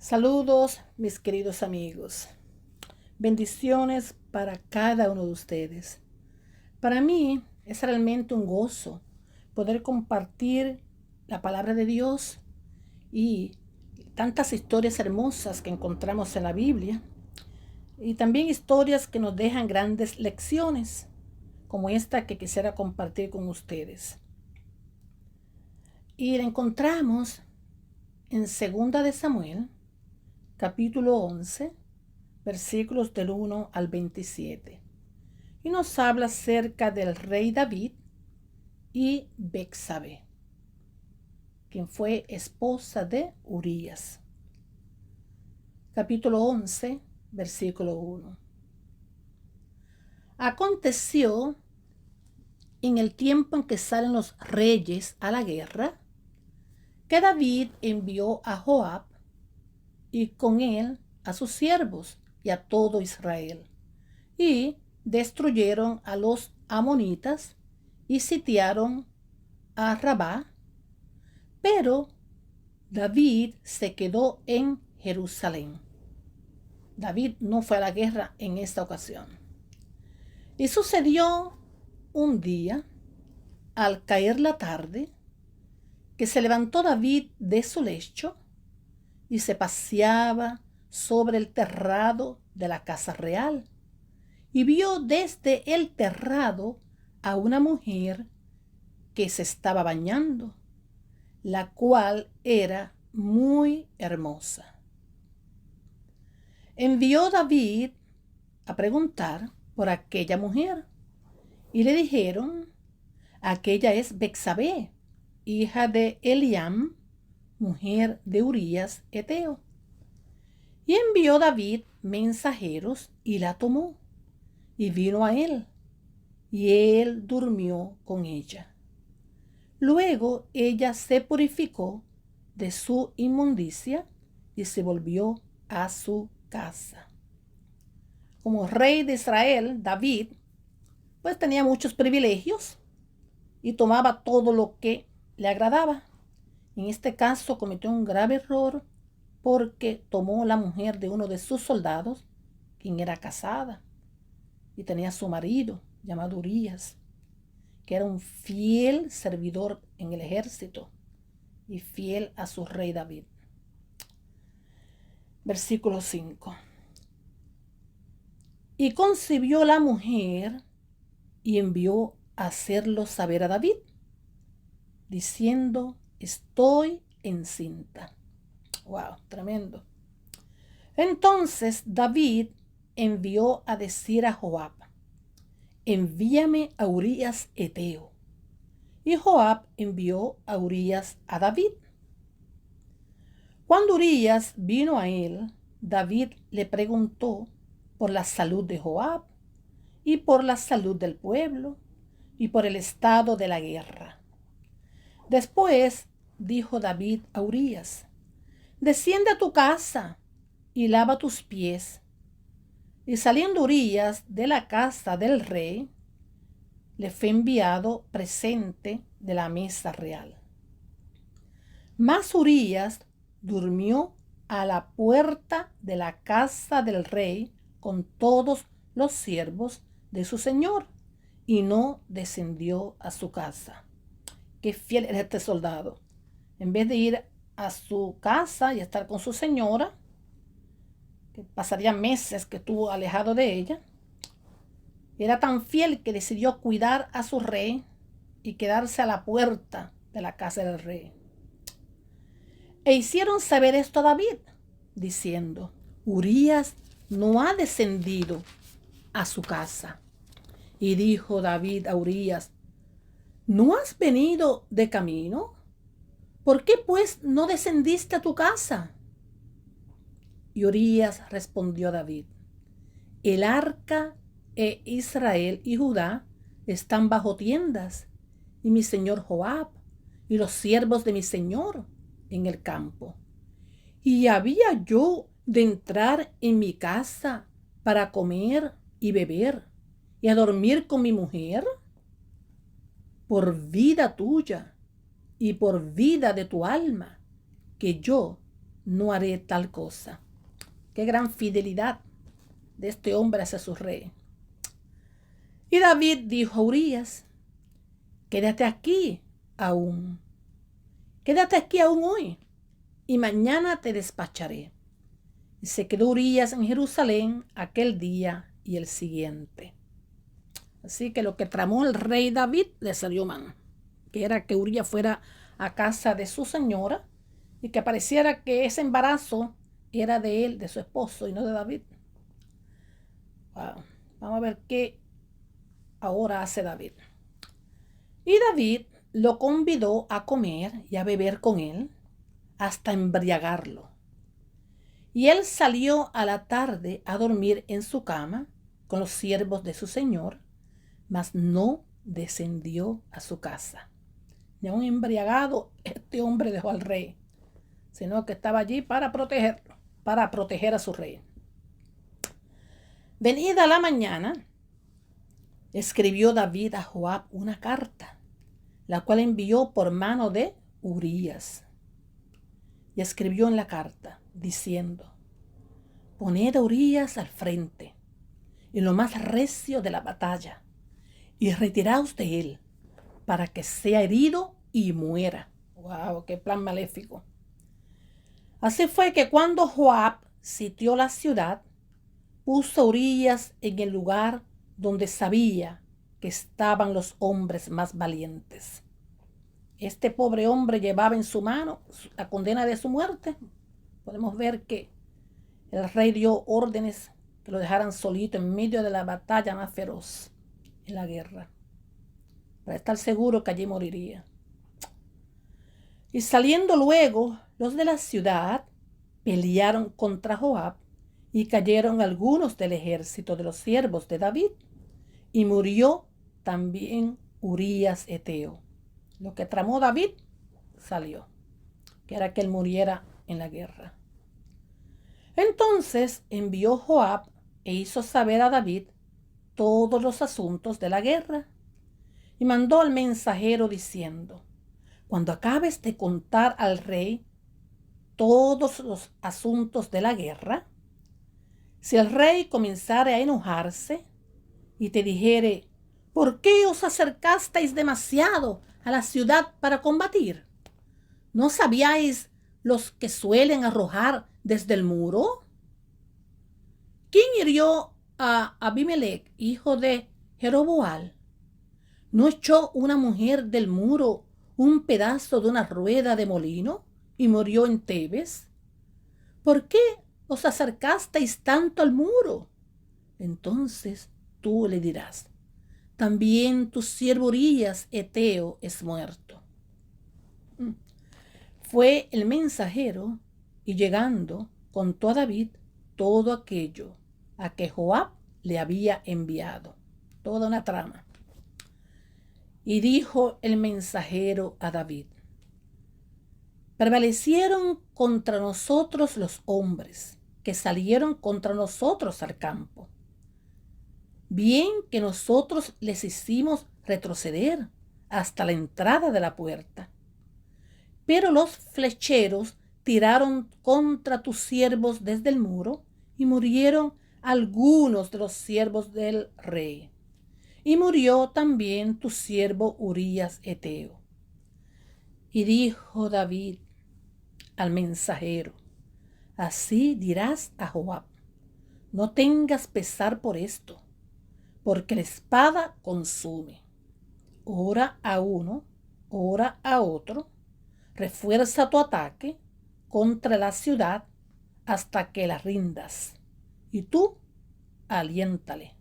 Saludos, mis queridos amigos. Bendiciones para cada uno de ustedes. Para mí es realmente un gozo poder compartir la palabra de Dios y tantas historias hermosas que encontramos en la Biblia y también historias que nos dejan grandes lecciones, como esta que quisiera compartir con ustedes. Y la encontramos en 2 de Samuel, capítulo 11, versículos del 1 al 27. Y nos habla acerca del rey David y Betsabé, quien fue esposa de Urías. Capítulo 11, versículo 1. Aconteció en el tiempo en que salen los reyes a la guerra, que David envió a Joab y con él a sus siervos y a todo Israel, y destruyeron a los amonitas y sitiaron a Rabá, pero David se quedó en Jerusalén. David no fue a la guerra en esta ocasión. Y sucedió un día, al caer la tarde, que se levantó David de su lecho y se paseaba sobre el terrado de la casa real, y vio desde el terrado a una mujer que se estaba bañando, la cual era muy hermosa. Envió David a preguntar por aquella mujer, y le dijeron: aquella es Betsabé, hija de Eliam, mujer de Urías Heteo. Y envió David mensajeros y la tomó, y vino a él, y él durmió con ella. Luego ella se purificó de su inmundicia y se volvió a su casa. Como rey de Israel, David pues tenía muchos privilegios y tomaba todo lo que le agradaba. En este caso cometió un grave error porque tomó la mujer de uno de sus soldados, quien era casada y tenía su marido llamado Urías, que era un fiel servidor en el ejército y fiel a su rey David. Versículo 5. Y concibió la mujer y envió a hacerlo saber a David, diciendo: estoy encinta. Wow, tremendo. Entonces David envió a decir a Joab: envíame a Urías Heteo. Y Joab envió a Urías a David. Cuando Urías vino a él, David le preguntó por la salud de Joab y por la salud del pueblo y por el estado de la guerra. Después dijo David a Urías: desciende a tu casa y lava tus pies. Y saliendo Urías de la casa del rey, le fue enviado presente de la mesa real. Mas Urías durmió a la puerta de la casa del rey con todos los siervos de su señor, y no descendió a su casa. Qué fiel era este soldado. En vez de ir a su casa y estar con su señora, que pasaría meses que estuvo alejado de ella, era tan fiel que decidió cuidar a su rey y quedarse a la puerta de la casa del rey. E hicieron saber esto a David, diciendo: Urías no ha descendido a su casa. Y dijo David a Urías: ¿no has venido de camino? ¿Por qué pues no descendiste a tu casa? Y Urías respondió a David: el arca e Israel y Judá están bajo tiendas, y mi señor Joab y los siervos de mi señor en el campo. ¿Y había yo de entrar en mi casa para comer y beber y a dormir con mi mujer? Por vida tuya y por vida de tu alma, que yo no haré tal cosa. Qué gran fidelidad de este hombre hacia su rey. Y David dijo a Urías, quédate aquí aún hoy, y mañana te despacharé. Y se quedó Urías en Jerusalén aquel día y el siguiente. Así que lo que tramó el rey David le salió mal, que era que Urías fuera a casa de su señora y que pareciera que ese embarazo era de él, de su esposo, y no de David. Wow. Vamos a ver qué ahora hace David. Y David lo convidó a comer y a beber con él hasta embriagarlo. Y él salió a la tarde a dormir en su cama con los siervos de su señor, mas no descendió a su casa. Ni aun embriagado este hombre dejó al rey, sino que estaba allí para protegerlo, para proteger a su rey. Venida la mañana, escribió David a Joab una carta, la cual envió por mano de Urías. Y escribió en la carta, diciendo, poned a Urías al frente, en lo más recio de la batalla, y retiraos de él, para que sea herido y muera. ¡Wow! ¡Qué plan maléfico! Así fue que cuando Joab sitió la ciudad, puso a Urías en el lugar donde sabía que estaban los hombres más valientes. Este pobre hombre llevaba en su mano la condena de su muerte. Podemos ver que el rey dio órdenes que lo dejaran solito en medio de la batalla más feroz en la guerra, para estar seguro que allí moriría. Y saliendo luego los de la ciudad, pelearon contra Joab y cayeron algunos del ejército de los siervos de David, y murió también Urías Eteo. Lo que tramó David salió, que era que él muriera en la guerra. Entonces envió Joab e hizo saber a David todos los asuntos de la guerra, y mandó al mensajero diciendo, cuando acabes de contar al rey todos los asuntos de la guerra, si el rey comenzare a enojarse y te dijere, ¿por qué os acercasteis demasiado a la ciudad para combatir? ¿No sabíais los que suelen arrojar desde el muro? ¿Quién hirió a Abimelech, hijo de Jeroboam? ¿No echó una mujer del muro un pedazo de una rueda de molino y murió en Tebes? ¿Por qué os acercasteis tanto al muro? Entonces tú le dirás, también tu siervo Urías Eteo es muerto. Fue el mensajero y llegando contó a David todo aquello a que Joab le había enviado. Toda una trama. Y dijo el mensajero a David, prevalecieron contra nosotros los hombres que salieron contra nosotros al campo. Bien que nosotros les hicimos retroceder hasta la entrada de la puerta. Pero los flecheros tiraron contra tus siervos desde el muro y murieron algunos de los siervos del rey. Y murió también tu siervo Urías Eteo. Y dijo David al mensajero, así dirás a Joab, no tengas pesar por esto, porque la espada consume. Ora a uno, ora a otro, refuerza tu ataque contra la ciudad hasta que la rindas, y tú aliéntale.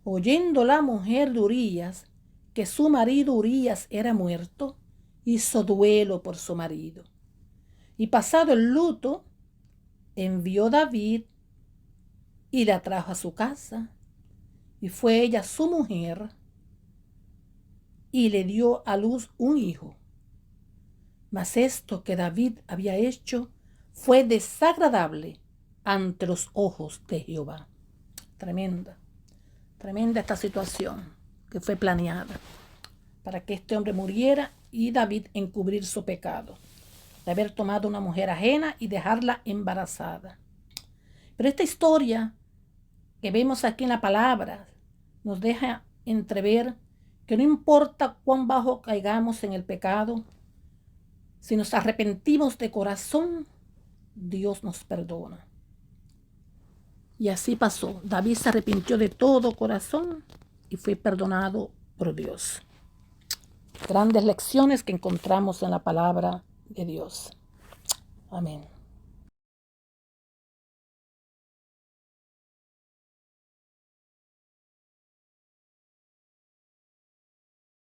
Oyendo la mujer de Urías que su marido Urías era muerto, hizo duelo por su marido. Y pasado el luto, envió David y la trajo a su casa, y fue ella su mujer, y le dio a luz un hijo. Mas esto que David había hecho fue desagradable ante los ojos de Jehová. Tremenda esta situación que fue planeada para que este hombre muriera y David encubrir su pecado. de haber tomado una mujer ajena y dejarla embarazada. Pero esta historia que vemos aquí en la palabra nos deja entrever que no importa cuán bajo caigamos en el pecado, si nos arrepentimos de corazón, Dios nos perdona. Y así pasó. David se arrepintió de todo corazón y fue perdonado por Dios. Grandes lecciones que encontramos en la palabra de Dios. Amén.